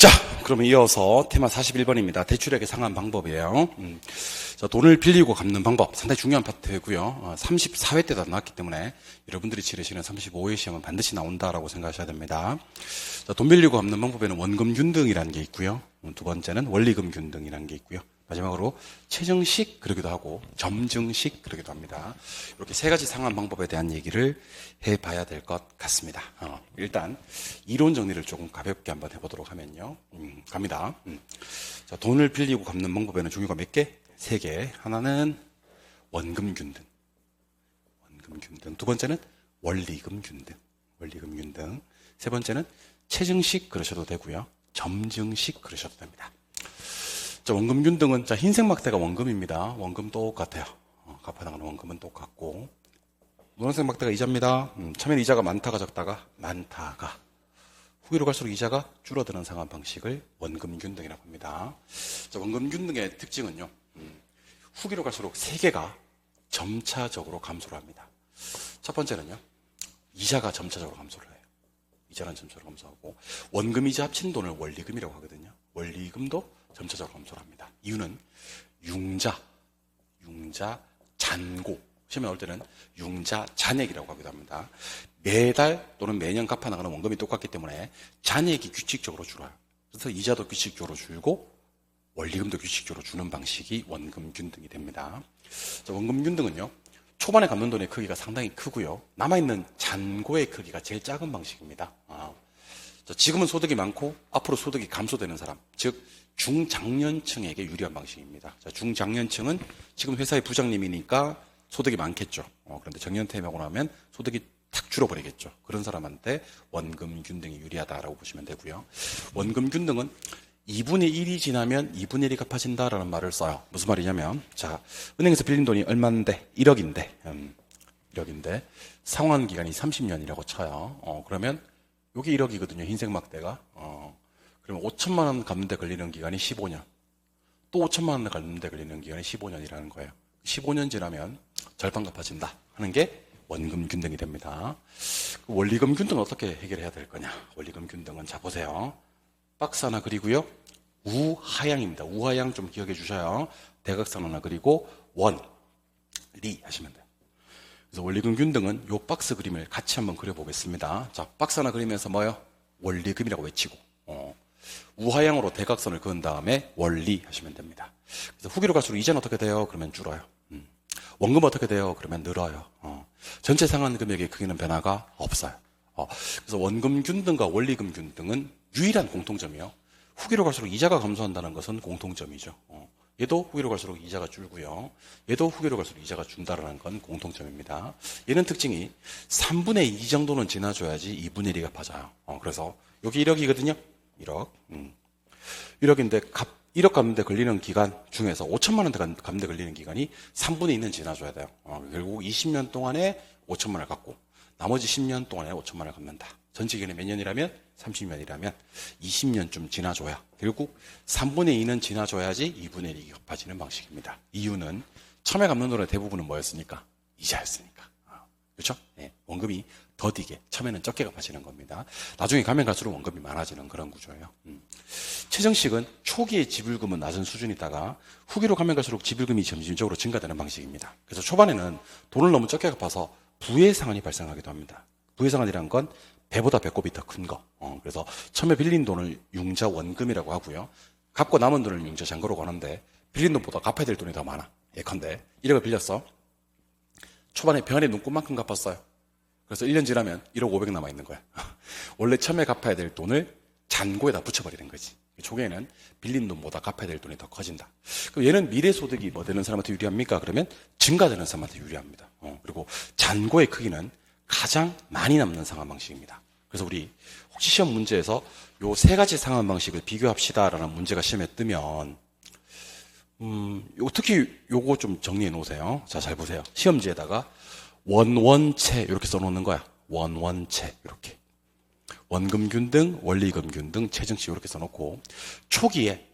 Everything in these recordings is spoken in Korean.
자, 그러면 이어서 테마 41번입니다. 대출액의 상환 방법이에요. 자, 돈을 빌리고 갚는 방법 상당히 중요한 파트고요. 34회 때도 나왔기 때문에 여러분들이 치르시는 35회 시험은 반드시 나온다라고 생각하셔야 됩니다. 자, 돈 빌리고 갚는 방법에는 원금 균등이라는 게 있고요. 두 번째는 원리금 균등이라는 게 있고요. 마지막으로 최정식 그러기도 하고 점증식 그러기도 합니다. 이렇게 세 가지 상환 방법에 대한 얘기를 해봐야 될 것 같습니다. 일단 이론 정리를 조금 가볍게 한번 해보도록 하면요. 갑니다. 자, 돈을 빌리고 갚는 방법에는 종류가 몇 개? 세 개. 하나는 원금 균등. 원금 균등. 두 번째는 원리금 균등. 원리금 균등. 세 번째는 최정식 그러셔도 되고요. 점증식 그러셔도 됩니다. 자, 원금 균등은, 자, 흰색 막대가 원금입니다. 원금 똑같아요. 갚아나가는 원금은 똑같고. 노란색 막대가 이자입니다. 처음에는 이자가 많다가 적다가, 많다가. 후기로 갈수록 이자가 줄어드는 상환 방식을 원금 균등이라고 합니다. 자, 원금 균등의 특징은요, 후기로 갈수록 세개가 점차적으로 감소를 합니다. 첫 번째는요, 이자가 점차적으로 감소를 해요. 이자는 점차적으로 감소하고, 원금이자 합친 돈을 원리금이라고 하거든요. 원리금도 점차적으로 감소를 합니다. 이유는 융자, 잔고, 시험에 나올 때는 융자 잔액이라고 하기도 합니다. 매달 또는 매년 갚아나가는 원금이 똑같기 때문에 잔액이 규칙적으로 줄어요. 그래서 이자도 규칙적으로 줄고 원리금도 규칙적으로 주는 방식이 원금 균등이 됩니다. 자, 원금 균등은요, 초반에 갚는 돈의 크기가 상당히 크고요, 남아있는 잔고의 크기가 제일 작은 방식입니다. 자, 지금은 소득이 많고 앞으로 소득이 감소되는 사람, 즉 중장년층에게 유리한 방식입니다. 자, 중장년층은 지금 회사의 부장님이니까 소득이 많겠죠. 그런데 정년퇴임하고 나면 소득이 탁 줄어버리겠죠. 그런 사람한테 원금 균등이 유리하다라고 보시면 되고요. 원금 균등은 2분의 1이 지나면 2분의 1이 갚아진다라는 말을 써요. 무슨 말이냐면, 자, 은행에서 빌린 돈이 얼마인데? 1억인데 상환 기간이 30년이라고 쳐요. 그러면 요게 1억이거든요. 흰색 막대가. 그러면 5천만 원 갚는데 걸리는 기간이 15년. 또 5천만 원 갚는데 걸리는 기간이 15년이라는 거예요. 15년 지나면 절반 갚아진다 하는 게 원금 균등이 됩니다. 원리금 균등은 어떻게 해결해야 될 거냐? 원리금 균등은, 자, 보세요. 박스 하나 그리고요, 우하향입니다. 우하향 좀 기억해 주셔요. 대각선 하나 그리고 원리 하시면 돼요. 그래서 원리금 균등은 요 박스 그림을 같이 한번 그려보겠습니다. 자, 박스 하나 그리면서 뭐요? 원리금이라고 외치고, 우하향으로 대각선을 그은 다음에 원리 하시면 됩니다. 그래서 후기로 갈수록 이자는 어떻게 돼요? 그러면 줄어요. 원금 어떻게 돼요? 그러면 늘어요. 전체 상환 금액의 크기는 변화가 없어요. 그래서 원금 균등과 원리금 균등은 유일한 공통점이요, 후기로 갈수록 이자가 감소한다는 것은 공통점이죠. 얘도 후기로 갈수록 이자가 줄고요, 얘도 후기로 갈수록 이자가 준다는 건 공통점입니다. 얘는 특징이 3분의 2 정도는 지나줘야지 2분의 1이 갚아져요. 그래서 여기 1억이거든요. 1억. 1억인데 1억 갚는데 걸리는 기간 중에서 5천만 원 갚는데 걸리는 기간이 3분의 2는 지나줘야 돼요. 결국 20년 동안에 5천만 원을 갚고 나머지 10년 동안에 5천만 원을 갚는다. 전체 기간이 몇 년이라면? 30년이라면 20년쯤 지나줘야, 결국 3분의 2는 지나줘야지 2분의 1이 갚아지는 방식입니다. 이유는 처음에 갚는 돈의 대부분은 뭐였으니까? 이자였으니까. 그렇죠? 네, 원금이 더디게, 처음에는 적게 갚아지는 겁니다. 나중에 가면 갈수록 원금이 많아지는 그런 구조예요. 최정식은 초기에 지불금은 낮은 수준이다가 후기로 가면 갈수록 지불금이 점진적으로 증가되는 방식입니다. 그래서 초반에는 돈을 너무 적게 갚아서 부해상환이 발생하기도 합니다. 부해상환이란 건 배보다 배꼽이 더 큰 거. 그래서 처음에 빌린 돈을 융자 원금이라고 하고요, 갚고 남은 돈을 융자 잔고라고 하는데 빌린 돈보다 갚아야 될 돈이 더 많아. 예컨대 1억을 빌렸어. 초반에 병아리 눈곱만큼 갚았어요. 그래서 1년 지나면 1억 500 남아있는 거야. 원래 처음에 갚아야 될 돈을 잔고에다 붙여버리는 거지. 초기에는 빌린 돈보다 갚아야 될 돈이 더 커진다. 그럼 얘는 미래 소득이 뭐 되는 사람한테 유리합니까? 그러면 증가되는 사람한테 유리합니다. 그리고 잔고의 크기는 가장 많이 남는 상환 방식입니다. 그래서 우리 혹시 시험 문제에서 요 세 가지 상환 방식을 비교합시다라는 문제가 시험에 뜨면, 특히 요거 좀 정리해 놓으세요. 자, 잘 보세요. 시험지에다가 원원체 이렇게 써놓는 거야. 원원체 이렇게. 원금 균등, 원리금 균등, 최정식 이렇게 써놓고, 초기에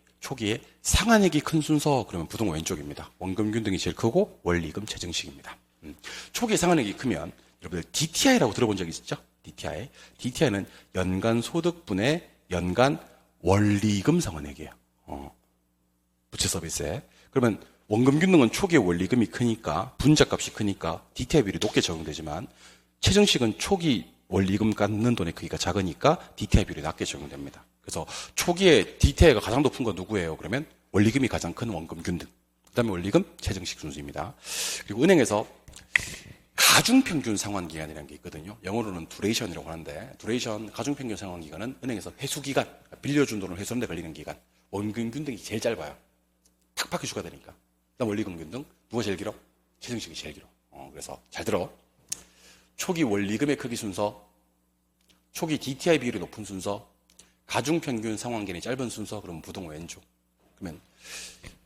상환액이 큰 순서 그러면 부등호 왼쪽입니다. 원금 균등이 제일 크고 원리금 최정식입니다. 초기에 상환액이 크면 여러분들 DTI라고 들어본 적 있죠? DTI는 연간 소득분의 연간 원리금 상환액이에요. 부채 서비스에. 그러면 원금 균등은 초기에 원리금이 크니까 분자값이 크니까 DTI 비율이 높게 적용되지만 최정식은 초기 원리금 깎는 돈의 크기가 작으니까 DTI 비율이 낮게 적용됩니다. 그래서 초기에 DTI가 가장 높은 건 누구예요? 그러면 원리금이 가장 큰 원금 균등. 그다음에 원리금 최정식 순수입니다. 그리고 은행에서 가중평균 상환기간이라는 게 있거든요. 영어로는 duration이라고 하는데 duration, 가중평균 상환기간은 은행에서 회수기간, 빌려준 돈을 회수하는 데 걸리는 기간. 원금 균등이 제일 짧아요. 탁팍 회수가 되니까. 그다음 원리금 균등, 누가 제일 길어? 최정식이 제일 길어. 그래서 잘 들어. 초기 원리금의 크기 순서, 초기 DTI 비율이 높은 순서, 가중평균 상환기간이 짧은 순서, 그러면 부동 왼쪽. 그러면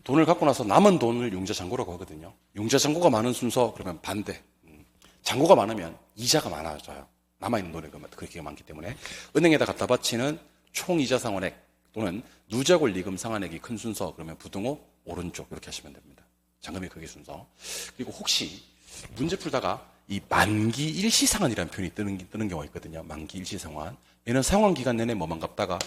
돈을 갖고 나서 남은 돈을 융자잔고라고 하거든요. 융자잔고가 많은 순서, 그러면 반대. 잔고가 많으면 이자가 많아져요. 남아있는 돈이 그렇게 많기 때문에 은행에다 갖다 바치는 총이자 상환액 또는 누자권리금 상환액이 큰 순서, 그러면 부등호 오른쪽 이렇게 하시면 됩니다. 잔금의 크기 순서. 그리고 혹시 문제 풀다가 이 만기 일시상환이라는 표현이 뜨는 경우가 있거든요. 만기 일시상환. 얘는 상환기간 내내 뭐만 갚다가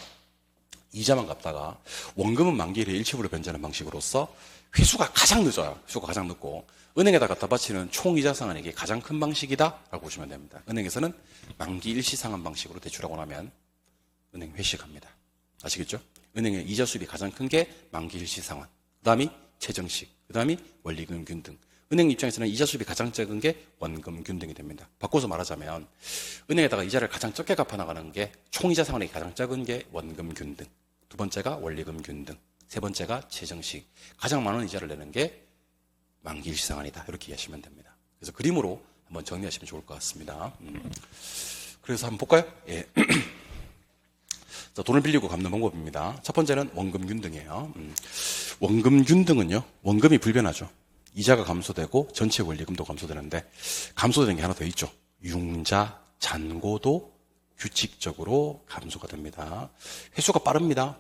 이자만 갚다가 원금은 만기일에 일시불로 변제하는 방식으로서 회수가 가장 늦어요. 회수가 가장 늦고 은행에다 갖다 바치는 총이자 상환액이 가장 큰 방식이다라고 보시면 됩니다. 은행에서는 만기 일시상환 방식으로 대출하고 나면 은행 회식합니다. 아시겠죠? 은행의 이자 수입이 가장 큰 게 만기 일시상환, 그 다음이 최정식, 그 다음이 원리금 균등. 은행 입장에서는 이자 수입이 가장 적은 게 원금 균등이 됩니다. 바꿔서 말하자면 은행에다가 이자를 가장 적게 갚아나가는 게 총이자 상환액이 가장 적은 게 원금 균등, 두 번째가 원리금 균등, 세 번째가 최정식, 가장 많은 이자를 내는 게 만기 일시상환이다. 이렇게 이해하시면 됩니다. 그래서 그림으로 한번 정리하시면 좋을 것 같습니다. 그래서 한번 볼까요? 예. 자, 돈을 빌리고 갚는 방법입니다. 첫 번째는 원금 균등이에요. 원금 균등은요, 원금이 불변하죠. 이자가 감소되고 전체 원리금도 감소되는데 감소되는 게 하나 더 있죠. 융자 잔고도 규칙적으로 감소가 됩니다. 회수가 빠릅니다.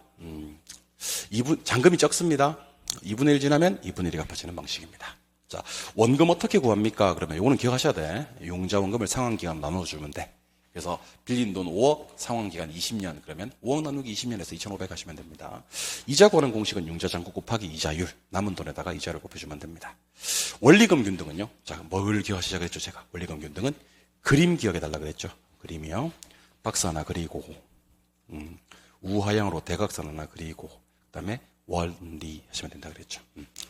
잔금이 적습니다. 2분의 1 지나면 2분의 1이 갚아지는 방식입니다. 자, 원금 어떻게 구합니까? 그러면 이거는 기억하셔야 돼. 융자 원금을 상환기간 나눠주면 돼. 그래서 빌린 돈 5억, 상환기간 20년, 그러면 5억 나누기 20년에서 2,500 하시면 됩니다. 이자 구하는 공식은 융자잔고 곱하기 이자율, 남은 돈에다가 이자를 곱해주면 됩니다. 원리금 균등은요, 자, 뭘 기억하시자 그랬죠, 제가. 원리금 균등은 그림 기억해달라 그랬죠. 그림이요. 박스 하나 그리고, 우하향으로 대각선 하나 그리고, 그 다음에 원리 하시면 된다 그랬죠.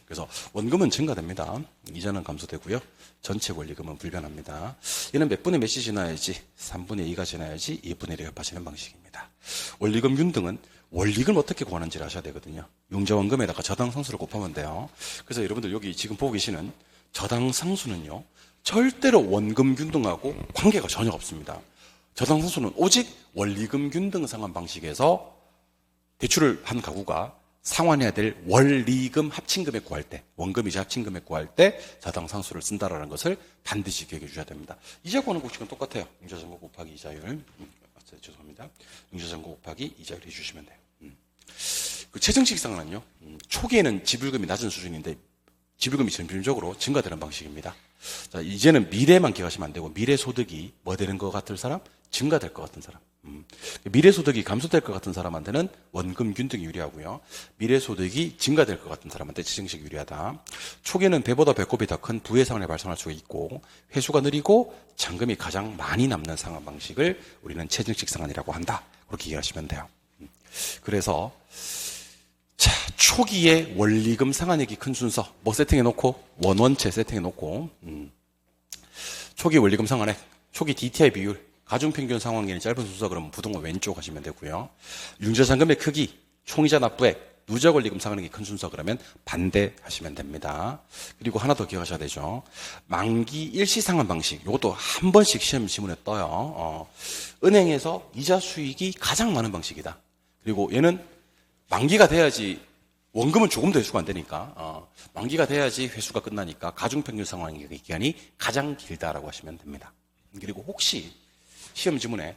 그래서 원금은 증가됩니다. 이자는 감소되고요. 전체 원리금은 불변합니다. 얘는 몇 분의 몇이 지나야지 3분의 2가 지나야지 2분의 1이 갚아지는 방식입니다. 원리금 균등은 원리금을 어떻게 구하는지를 아셔야 되거든요. 융자원금에다가 저당상수를 곱하면 돼요. 그래서 여러분들 여기 지금 보고 계시는 저당상수는요, 절대로 원금 균등하고 관계가 전혀 없습니다. 저당상수는 오직 원리금 균등 상환 방식에서 대출을 한 가구가 상환해야 될 원리금 합친금액 구할 때, 원금이자 합친금액 구할 때 저당상수를 쓴다라는 것을 반드시 기억해 주셔야 됩니다. 이자 구하는 공식은 똑같아요. 융자잔고 곱하기 이자율. 죄송합니다. 융자잔고 곱하기 이자율 해주시면 돼요. 그 최정식 상환은요, 초기에는 지불금이 낮은 수준인데 지불금이 점진적으로 증가되는 방식입니다. 자, 이제는 미래만 기억하시면 안 되고 미래 소득이 뭐 되는 것 같은 사람? 증가될 것 같은 사람. 미래소득이 감소될 것 같은 사람한테는 원금 균등이 유리하고요. 미래소득이 증가될 것 같은 사람한테 최정식이 유리하다. 초기에는 배보다 배꼽이 더 큰 부의 상환이 발생할 수가 있고 회수가 느리고 잔금이 가장 많이 남는 상환 방식을 우리는 최정식 상환이라고 한다. 그렇게 이해하시면 돼요. 그래서 자, 초기에 원리금 상환액이 큰 순서 뭐 세팅해놓고 원원체 세팅해놓고 초기 원리금 상환액, 초기 DTI 비율, 가중평균 상환기간이 짧은 순서 그러면 부동호 왼쪽 하시면 되고요. 융자잔금의 크기, 총이자 납부액, 누자권리금 상환액이 큰 순서 그러면 반대 하시면 됩니다. 그리고 하나 더 기억하셔야 되죠. 만기 일시상환 방식, 이것도 한 번씩 시험 지문에 떠요. 은행에서 이자 수익이 가장 많은 방식이다. 그리고 얘는 만기가 돼야지, 원금은 조금 더 회수가 안 되니까 만기가 돼야지 회수가 끝나니까 가중평균 상환기간이 가장 길다라고 하시면 됩니다. 그리고 혹시 시험 지문에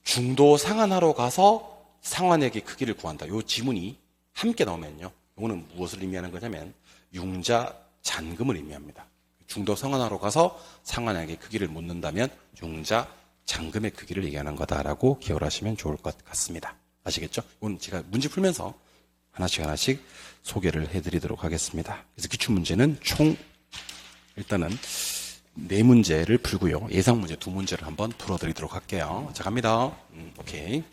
중도 상환하러 가서 상환액의 크기를 구한다. 이 지문이 함께 나오면요. 이거는 무엇을 의미하는 거냐면 융자 잔금을 의미합니다. 중도 상환하러 가서 상환액의 크기를 묻는다면 융자 잔금의 크기를 얘기하는 거다라고 기억을 하시면 좋을 것 같습니다. 아시겠죠? 이건 제가 문제 풀면서 하나씩 소개를 해드리도록 하겠습니다. 그래서 기출문제는 총 일단은 4문제를 풀고요. 예상문제 2문제를 한번 풀어드리도록 할게요. 자, 갑니다. 오케이.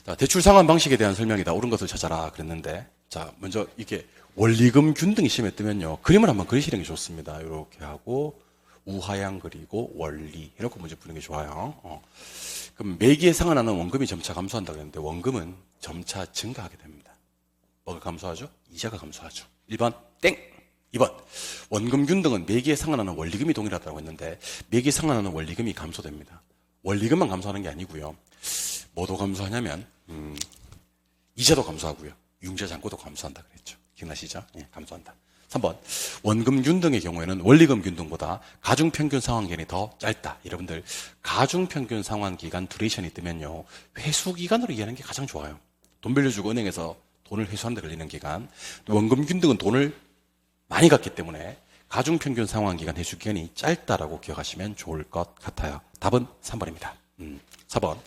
자, 대출 상환 방식에 대한 설명이다. 옳은 것을 찾아라. 그랬는데, 자, 먼저 이게 원리금 균등이 시험에 뜨면요. 그림을 한번 그리시는 게 좋습니다. 이렇게 하고, 우하향 그리고 원리. 이렇게 문제 푸는 게 좋아요. 그럼 매기에 상환하는 원금이 점차 감소한다고 했는데, 원금은 점차 증가하게 됩니다. 뭐가 감소하죠? 이자가 감소하죠. 1번, 땡! 2번, 원금 균등은 매기에 상환하는 원리금이 동일하다고 했는데, 매기에 상환하는 원리금이 감소됩니다. 원리금만 감소하는 게 아니고요. 뭐도 감소하냐면 이자도 감소하고요. 융자 잔고도 감소한다 그랬죠. 기억나시죠? 예, 감소한다. 3번, 원금 균등의 경우에는 원리금 균등보다 가중평균 상환기간이 더 짧다. 여러분들 가중평균 상환기간 두레이션이 뜨면요. 회수기간으로 이해하는 게 가장 좋아요. 돈 빌려주고 은행에서 돈을 회수하는 데 걸리는 기간. 원금 균등은 돈을 많이 갔기 때문에 가중평균 상환기간 회수기간이 짧다라고 기억하시면 좋을 것 같아요. 답은 3번입니다. 4번,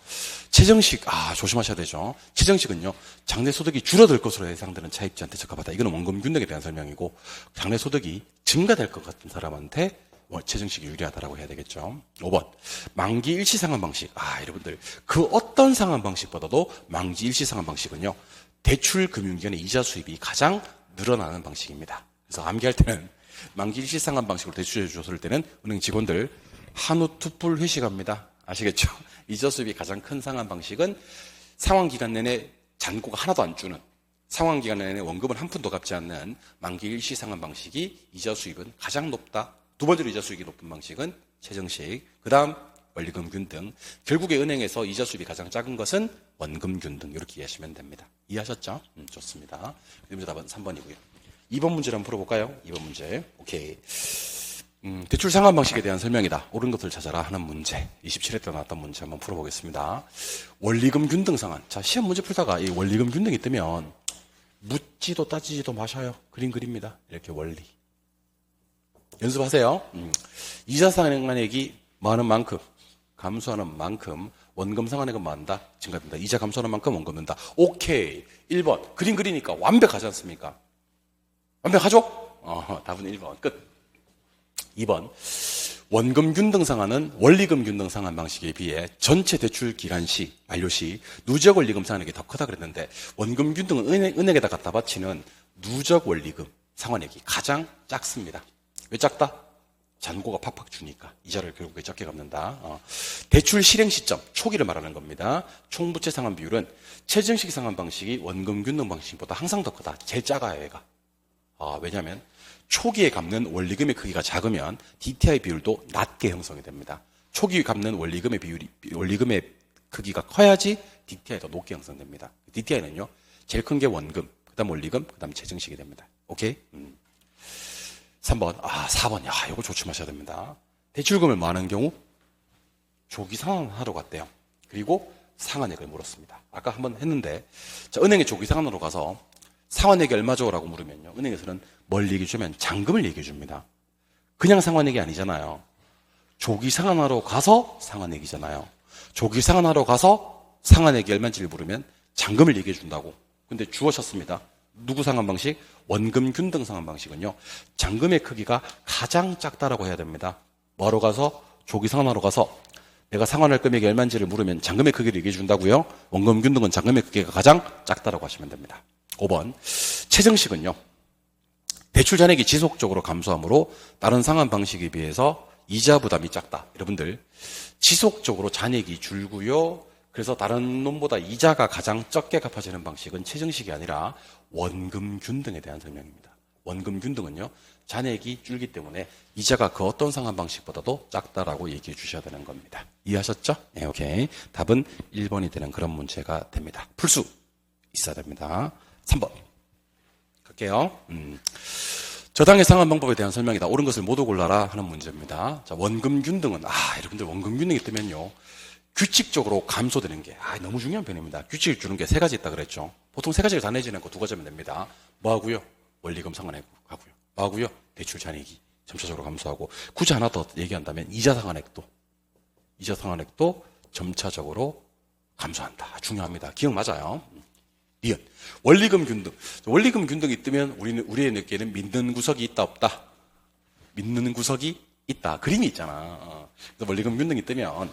최정식, 조심하셔야 되죠. 최정식은요, 장래소득이 줄어들 것으로 예상되는 차입자한테 적합하다. 이거는 원금 균등에 대한 설명이고, 장래소득이 증가될 것 같은 사람한테 최정식이 유리하다라고 해야 되겠죠. 5번, 만기 일시 상환 방식. 여러분들, 그 어떤 상환 방식보다도 만기 일시 상환 방식은요, 대출 금융기관의 이자 수입이 가장 늘어나는 방식입니다. 그래서 암기할 때는 만기 일시 상환 방식으로 대출해 주셨을 때는 은행 직원들 한우 투풀 회식합니다. 아시겠죠? 이자 수입이 가장 큰 상환 방식은 상환기간 내내 잔고가 하나도 안 주는, 상환기간 내내 원금을 한 푼도 갚지 않는 만기 일시 상환 방식이 이자 수입은 가장 높다. 두 번째로 이자 수익이 높은 방식은 최정식, 그 다음 원리금 균등. 결국에 은행에서 이자 수입이 가장 작은 것은 원금 균등. 이렇게 이해하시면 됩니다. 이해하셨죠? 좋습니다. 문제 답은 3번이고요. 2번 문제를 한번 풀어볼까요? 2번 문제. 오케이. 대출 상환 방식에 대한 설명이다. 옳은 것을 찾아라 하는 문제. 27회 때 나왔던 문제 한번 풀어보겠습니다. 원리금 균등 상환. 자, 시험 문제 풀다가 이 원리금 균등이 뜨면 묻지도 따지지도 마셔요. 그림 그립니다. 이렇게 원리. 연습하세요. 이자 상환액이 많은 만큼, 감소하는 만큼 원금 상환액은 많다. 증가된다. 이자 감소하는 만큼 원금 는다. 오케이. 1번. 그림 그리니까 완벽하지 않습니까? 완벽하죠? 답은 1번. 끝. 2번, 원금 균등 상환은 원리금 균등 상환 방식에 비해 전체 대출 기간 시, 만료 시 누적 원리금 상환액이 더 크다 그랬는데, 원금 균등은 은행에다 갖다 바치는 누적 원리금 상환액이 가장 작습니다. 왜 작다? 잔고가 팍팍 주니까 이자를 결국에 적게 갚는다. 대출 실행 시점, 초기를 말하는 겁니다. 총부채 상환 비율은 최정식 상환 방식이 원금 균등 방식보다 항상 더 크다. 제일 작아요, 얘가. 왜냐하면 초기에 갚는 원리금의 크기가 작으면 DTI 비율도 낮게 형성이 됩니다. 초기에 갚는 원리금의 크기가 커야지 DTI가 높게 형성됩니다. DTI는요, 제일 큰 게 원금, 그 다음 원리금, 그 다음 최정식이 됩니다. 오케이? 3번, 4번, 이거 조심하셔야 됩니다. 대출금을 많은 경우 조기 상환하러 갔대요. 그리고 상환액을 물었습니다. 아까 한번 했는데, 자, 은행에 조기 상환으로 가서 상환액이 얼마죠? 라고 물으면요, 은행에서는 뭘 얘기해 주면 잔금을 얘기해 줍니다. 그냥 상환액이 아니잖아요. 조기 상환하러 가서 상환액이잖아요. 조기 상환하러 가서 상환액이 얼마인지를 물으면 잔금을 얘기해 준다고. 근데 주어졌습니다. 누구 상환 방식? 원금 균등 상환 방식은요, 잔금의 크기가 가장 작다라고 해야 됩니다. 뭐하러 가서? 조기 상환하러 가서 내가 상환할 금액이 얼마인지를 물으면 잔금의 크기를 얘기해 준다고요. 원금 균등은 잔금의 크기가 가장 작다라고 하시면 됩니다. 5번, 최정식은요, 대출 잔액이 지속적으로 감소하므로 다른 상환 방식에 비해서 이자 부담이 작다. 여러분들, 지속적으로 잔액이 줄고요, 그래서 다른 놈보다 이자가 가장 적게 갚아지는 방식은 최정식이 아니라 원금 균등에 대한 설명입니다. 원금 균등은요, 잔액이 줄기 때문에 이자가 그 어떤 상환 방식보다도 작다라고 얘기해 주셔야 되는 겁니다. 이해하셨죠? 네, 오케이. 답은 1번이 되는 그런 문제가 됩니다. 풀 수 있어야 됩니다. 3번 갈게요. 저당의 상환 방법에 대한 설명이다. 옳은 것을 모두 골라라 하는 문제입니다. 자, 원금 균등은 여러분들 원금 균등이 뜨면요, 규칙적으로 감소되는 게 너무 중요한 편입니다. 규칙을 주는 게 3가지 있다 그랬죠. 보통 3가지를 다 내지 않고 2가지면 됩니다. 뭐하고요? 원리금 상환액 하고요. 뭐하고요? 대출 잔액이 점차적으로 감소하고, 굳이 하나 더 얘기한다면 이자 상환액도 점차적으로 감소한다. 중요합니다. 기억 맞아요. 니은. 원리금 균등. 원리금 균등이 뜨면 우리의 느끼는 믿는 구석이 있다, 없다? 믿는 구석이 있다. 그림이 있잖아. 그래서 원리금 균등이 뜨면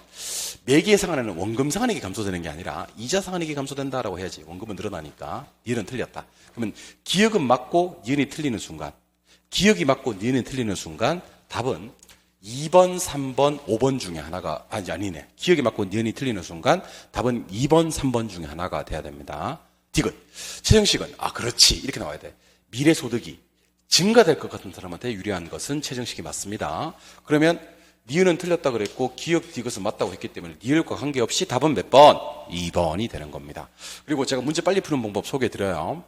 매기의 상환에는 원금 상환액이 감소되는 게 아니라 이자 상환액이 감소된다라고 해야지. 원금은 늘어나니까. 니은은 틀렸다. 그러면 기억은 맞고 니은이 틀리는 순간, 기억이 맞고 니은이 틀리는 순간 답은 2번, 3번, 5번 중에 하나가, 아니네. 기억이 맞고 니은이 틀리는 순간 답은 2번, 3번 중에 하나가 돼야 됩니다. 디귿. 최정식은, 그렇지. 이렇게 나와야 돼. 미래 소득이 증가될 것 같은 사람한테 유리한 것은 최정식이 맞습니다. 그러면 니은은 틀렸다 그랬고 기억 디귿은 맞다고 했기 때문에 니은과 관계없이 답은 몇 번? 2번이 되는 겁니다. 그리고 제가 문제 빨리 푸는 방법 소개해드려요.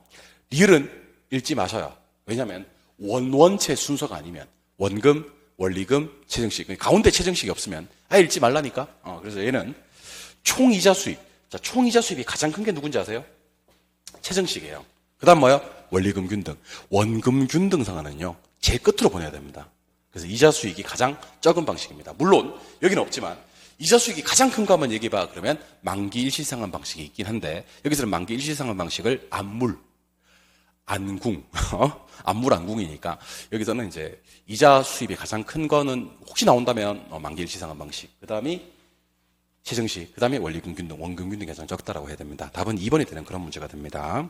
니은은 읽지 마셔요. 왜냐하면 원체 순서가 아니면 원금, 원리금, 최정식, 가운데 최정식이 없으면 읽지 말라니까. 그래서 얘는 총이자 수입. 자, 총이자 수입이 가장 큰 게 누군지 아세요? 최정식이에요. 그 다음 뭐요? 원리금 균등. 원금 균등 상환은요, 제일 끝으로 보내야 됩니다. 그래서 이자 수익이 가장 적은 방식입니다. 물론 여기는 없지만 이자 수익이 가장 큰 거 한번 얘기해봐. 그러면 만기 일시상환 방식이 있긴 한데 여기서는 만기 일시상환 방식을 안궁 안궁이니까 여기서는 이제 이자 수입이 가장 큰 거는 혹시 나온다면 만기 일시상환 방식, 그 다음이 최정식, 그 다음에 원리금 균등, 원금 균등이 가장 적다라고 해야 됩니다. 답은 2번이 되는 그런 문제가 됩니다.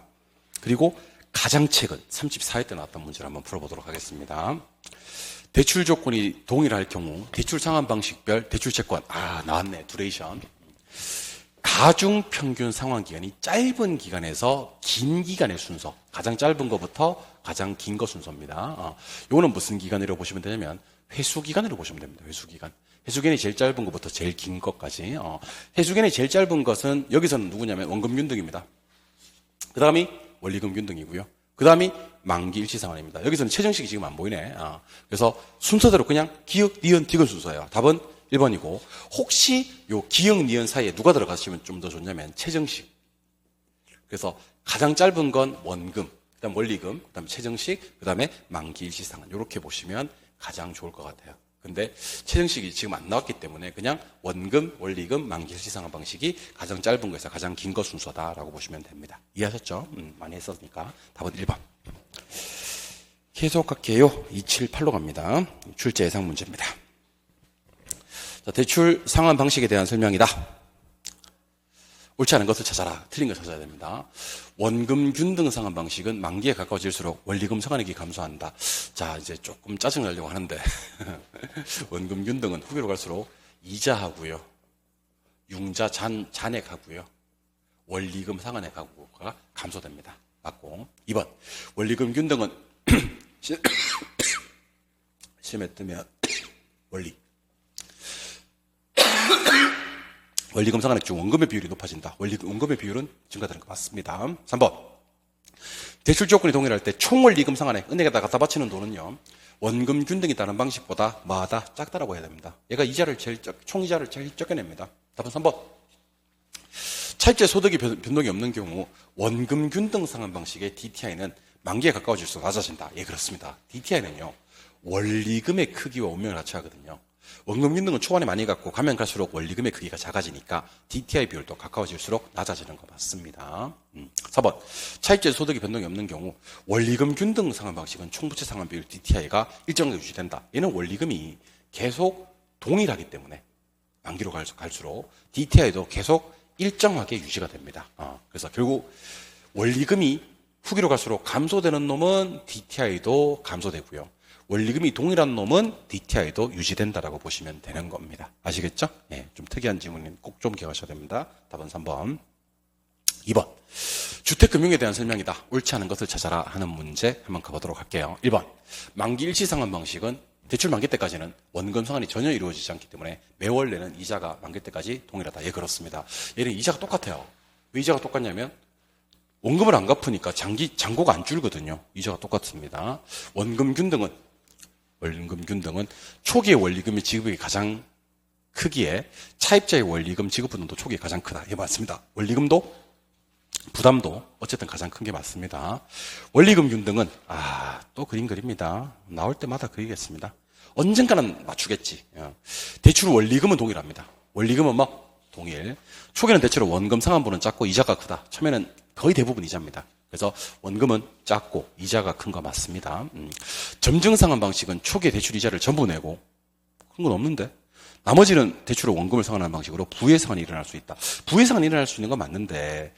그리고 가장 최근 34회 때 나왔던 문제를 한번 풀어보도록 하겠습니다. 대출 조건이 동일할 경우 대출 상환 방식별 대출 채권, 나왔네. 두레이션. 가중 평균 상환 기간이 짧은 기간에서 긴 기간의 순서, 가장 짧은 것부터 가장 긴 거 순서입니다. 이거는 무슨 기간이라고 보시면 되냐면 회수 기간으로 보시면 됩니다. 회수 기간. 회수기간이 제일 짧은 것부터 제일 긴 것까지. 회수기간이 제일 짧은 것은 여기서는 누구냐면 원금 균등입니다. 그 다음이 원리금 균등이고요. 그 다음이 만기 일시상환입니다. 여기서는 최정식이 지금 안 보이네. 그래서 순서대로 그냥 기억, 니은, 디귿 순서예요. 답은 1번이고 혹시 요 기억, 니은 사이에 누가 들어갔으면 좀 더 좋냐면 최정식. 그래서 가장 짧은 건 원금, 그 다음 원리금, 그 다음에 최정식, 그 다음에 만기 일시상환. 이렇게 보시면 가장 좋을 것 같아요. 근데 최정식이 지금 안 나왔기 때문에 그냥 원금, 원리금, 만기 일시상환 방식이 가장 짧은 거에서 가장 긴 거 순서다라고 보시면 됩니다. 이해하셨죠? 많이 했었으니까 답은 1번. 계속할게요. 278로 갑니다. 출제 예상 문제입니다. 자, 대출 상환 방식에 대한 설명이다. 옳지 않은 것을 찾아라. 틀린 걸 찾아야 됩니다. 원금 균등 상환 방식은 만기에 가까워질수록 원리금 상환액이 감소한다. 자, 이제 조금 짜증나려고 하는데 원금 균등은 후기로 갈수록 이자하고요, 융자 잔액하고요, 원리금 상환액하고가 감소됩니다. 맞고. 2번 원리금 균등은 시험에 뜨면 원리금 상환액 중 원금의 비율이 높아진다. 원금의 비율은 증가되는 거 맞습니다. 3번. 대출 조건이 동일할 때 총원리금 상환액, 은행에다 갖다 바치는 돈은요, 원금 균등이 따른 방식보다 뭐하다? 작다라고 해야 됩니다. 얘가 총이자를 제일 적게 냅니다. 답은 3번. 차입자 소득이 변동이 없는 경우 원금 균등 상환 방식의 DTI는 만기에 가까워질수록 낮아진다. 예, 그렇습니다. DTI는요, 원리금의 크기와 운명을 같이 하거든요. 원금 균등은 초반에 많이 갖고 가면 갈수록 원리금의 크기가 작아지니까 DTI 비율도 가까워질수록 낮아지는 거 맞습니다. 4번. 차입자 소득이 변동이 없는 경우 원리금 균등 상환 방식은 총부채 상환 비율 DTI가 일정하게 유지된다. 얘는 원리금이 계속 동일하기 때문에 만기로 갈수록 DTI도 계속 일정하게 유지가 됩니다. 그래서 결국 원리금이 후기로 갈수록 감소되는 놈은 DTI도 감소되고요, 원리금이 동일한 놈은 DTI도 유지된다라고 보시면 되는 겁니다. 아시겠죠? 네, 좀 특이한 질문은 꼭 좀 기억하셔야 됩니다. 답은 3번. 2번. 주택금융에 대한 설명이다. 옳지 않은 것을 찾아라 하는 문제 한번 가보도록 할게요. 1번. 만기 일시상환 방식은 대출 만기 때까지는 원금 상환이 전혀 이루어지지 않기 때문에 매월 내는 이자가 만기 때까지 동일하다. 예, 그렇습니다. 얘는 이자가 똑같아요. 왜 이자가 똑같냐면 원금을 안 갚으니까 잔고가 안 줄거든요. 이자가 똑같습니다. 원금 균등은 초기의 원리금의 지급이 가장 크기에 차입자의 원리금 지급 부담도 초기에 가장 크다. 예, 맞습니다. 원리금도 부담도 어쨌든 가장 큰 게 맞습니다. 원리금 균등은 또 그림 그립니다. 나올 때마다 그리겠습니다. 언젠가는 맞추겠지. 대출 원리금은 동일합니다. 원리금은 동일. 초기는 대체로 원금 상환분은 작고 이자가 크다. 처음에는 거의 대부분 이자입니다. 그래서 원금은 작고 이자가 큰 거 맞습니다. 점증 상환 방식은 초기에 대출 이자를 전부 내고 그런 건 없는데 나머지는 대출로 원금을 상환하는 방식으로 부의 상환이 일어날 수 있다. 부의 상환이 일어날 수 있는 건 맞는데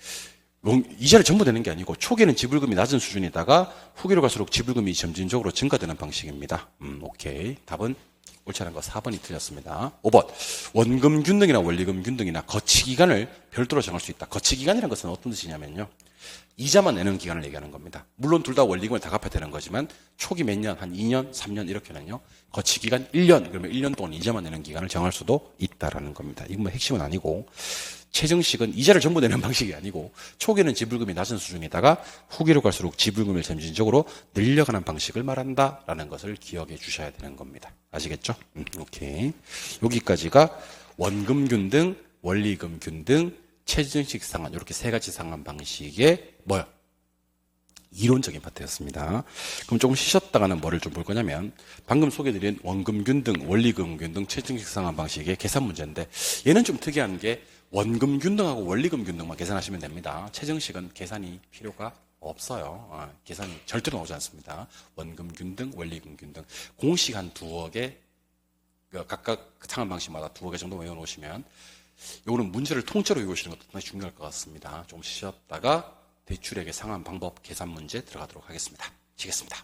이자를 전부 내는 게 아니고 초기에는 지불금이 낮은 수준이다가 후기로 갈수록 지불금이 점진적으로 증가되는 방식입니다. 오케이. 답은 옳지 않은 거 4번이 틀렸습니다. 5번. 원금 균등이나 원리금 균등이나 거치기간을 별도로 정할 수 있다. 거치기간이라는 것은 어떤 뜻이냐면요. 이자만 내는 기간을 얘기하는 겁니다. 물론 둘 다 원리금을 다 갚아야 되는 거지만 초기 몇 년, 한 2년, 3년 이렇게는요. 거치기간 1년, 그러면 1년 동안 이자만 내는 기간을 정할 수도 있다라는 겁니다. 이건 뭐 핵심은 아니고 최정식은 이자를 전부 내는 방식이 아니고 초기에는 지불금이 낮은 수준이다가 후기로 갈수록 지불금을 점진적으로 늘려가는 방식을 말한다라는 것을 기억해 주셔야 되는 겁니다. 아시겠죠? 오케이. 여기까지가 원금 균등, 원리금 균등, 최정식 상환 이렇게 세 가지 상환 방식의 뭐요? 이론적인 파트였습니다. 그럼 조금 쉬셨다가는 뭐를 좀 볼 거냐면 방금 소개해드린 원금 균등, 원리금 균등, 최정식 상환 방식의 계산 문제인데 얘는 좀 특이한 게 원금 균등하고 원리금 균등만 계산하시면 됩니다. 최정식은 계산이 필요가 없어요. 계산이 절대로 나오지 않습니다. 원금 균등, 원리금 균등 공식 한 두어 개 각각 상환 방식마다 두어 개 정도 외워놓으시면 요거는 문제를 통째로 외우시는 것도 상당히 중요할 것 같습니다. 좀 쉬었다가 대출액의 상환 방법 계산 문제 들어가도록 하겠습니다. 쉬겠습니다.